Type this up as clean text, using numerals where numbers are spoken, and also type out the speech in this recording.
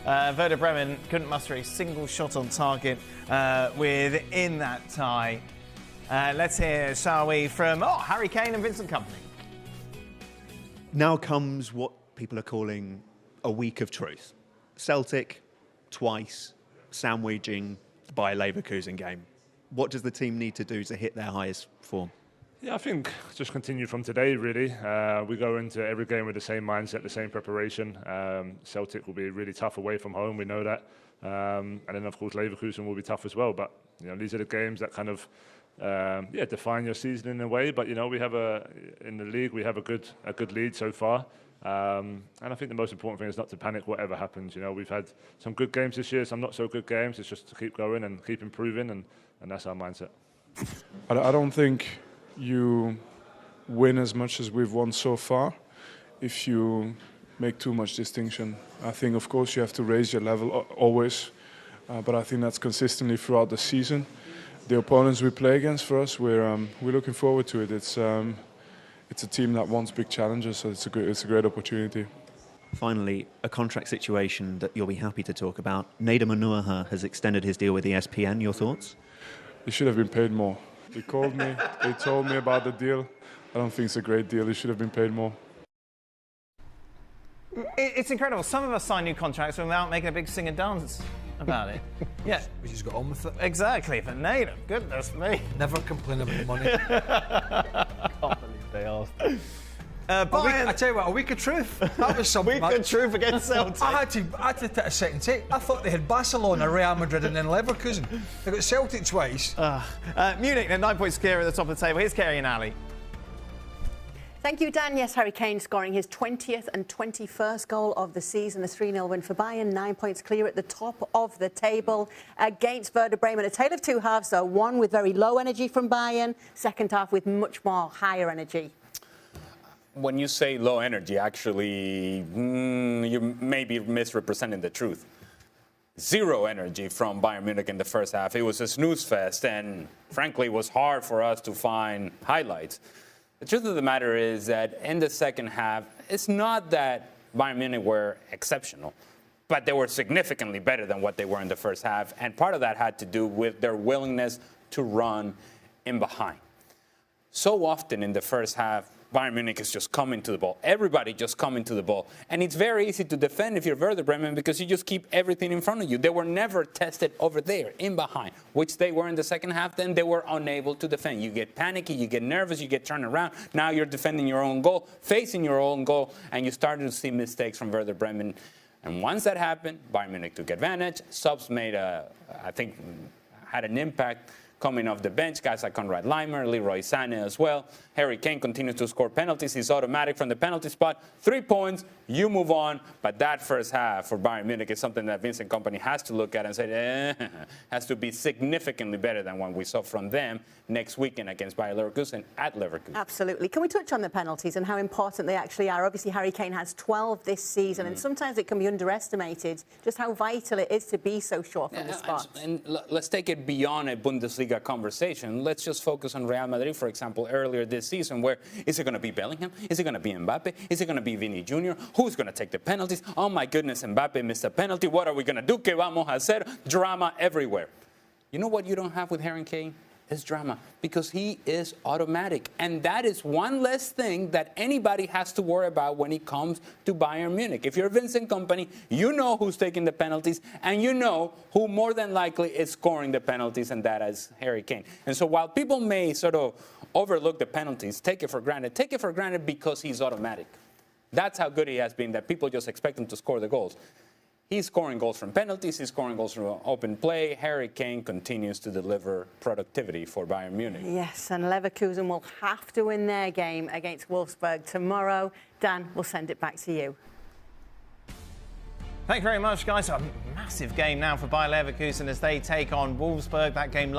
Werder Bremen couldn't muster a single shot on target within that tie. Let's hear, shall we, from Harry Kane and Vincent Kompany. Now comes what people are calling a week of truth. Celtic, twice, sandwiching by a Leverkusen game. What does the team need to do to hit their highest form? Yeah, I think just continue from today, really. We go into every game with the same mindset, the same preparation. Celtic will be really tough away from home, we know that. And then, of course, Leverkusen will be tough as well. But, these are the games that kind of, define your season in a way. But, we have in the league, we have a good lead so far. And I think the most important thing is not to panic whatever happens. We've had some good games this year, some not so good games. It's just to keep going and keep improving, and that's our mindset. I don't think you win as much as we've won so far if you make too much distinction. I think, of course, you have to raise your level always, but I think that's consistently throughout the season. The opponents we play against, for us, we're looking forward to it. It's a team that wants big challenges, so it's a great opportunity. Finally, a contract situation that you'll be happy to talk about. Nader Manuha has extended his deal with ESPN. Your thoughts? He should have been paid more. They called me, they told me about the deal. I don't think it's a great deal. He should have been paid more. It's incredible. Some of us sign new contracts without making a big sing and dance about it. Yeah. We just got on with it. Exactly. For Nader, goodness me. Never complain about money. I can't believe they asked. I tell you what, a week of truth. That was something. Week of truth against Celtic. I had to take a second take. I thought they had Barcelona, Real Madrid, and then Leverkusen. They got Celtic twice. Munich, they're 9 points clear at the top of the table. Here's Kerry and Ali. Thank you, Dan. Yes, Harry Kane scoring his 20th and 21st goal of the season. A 3-0 win for Bayern. 9 points clear at the top of the table against Werder Bremen. A tale of two halves, though. One with very low energy from Bayern. Second half with much more higher energy. When you say low energy, actually, you may be misrepresenting the truth. Zero energy from Bayern Munich in the first half. It was a snooze fest, and frankly, it was hard for us to find highlights. The truth of the matter is that in the second half, it's not that Bayern Munich were exceptional, but they were significantly better than what they were in the first half, and part of that had to do with their willingness to run in behind. So often in the first half, Bayern Munich is just coming to the ball. Everybody just coming to the ball. And it's very easy to defend if you're Werder Bremen because you just keep everything in front of you. They were never tested over there, in behind, which they were in the second half. Then they were unable to defend. You get panicky, you get nervous, you get turned around. Now you're defending your own goal, facing your own goal, and you started to see mistakes from Werder Bremen. And once that happened, Bayern Munich took advantage. Subs made had an impact. Coming off the bench, guys like Konrad Laimer, Leroy Sané as well. Harry Kane continues to score penalties. He's automatic from the penalty spot. 3 points, you move on. But that first half for Bayern Munich is something that Vincent Kompany has to look at and say, has to be significantly better than what we saw from them next weekend against Bayer Leverkusen at Leverkusen. Absolutely. Can we touch on the penalties and how important they actually are? Obviously, Harry Kane has 12 this season, and sometimes it can be underestimated just how vital it is to be so sure from the spot. And let's take it beyond a Bundesliga conversation. Let's just focus on Real Madrid, for example, earlier this season, where is it going to be Bellingham? Is it going to be Mbappe? Is it going to be Vini Jr.? Who's going to take the penalties? Oh my goodness, Mbappe missed a penalty. What are we going to do? ¿Qué vamos a hacer? Drama everywhere. You know what you don't have with Harry Kane? Is drama, because he is automatic. And that is one less thing that anybody has to worry about when it comes to Bayern Munich. If you're Vincent Kompany, you know who's taking the penalties, and you know who more than likely is scoring the penalties, and that is Harry Kane. And so while people may sort of overlook the penalties, take it for granted because he's automatic. That's how good he has been, that people just expect him to score the goals. He's scoring goals from penalties. He's scoring goals from open play. Harry Kane continues to deliver productivity for Bayern Munich. Yes, and Leverkusen will have to win their game against Wolfsburg tomorrow. Dan, we'll send it back to you. Thank you very much, guys. A massive game now for Bayer Leverkusen as they take on Wolfsburg. That game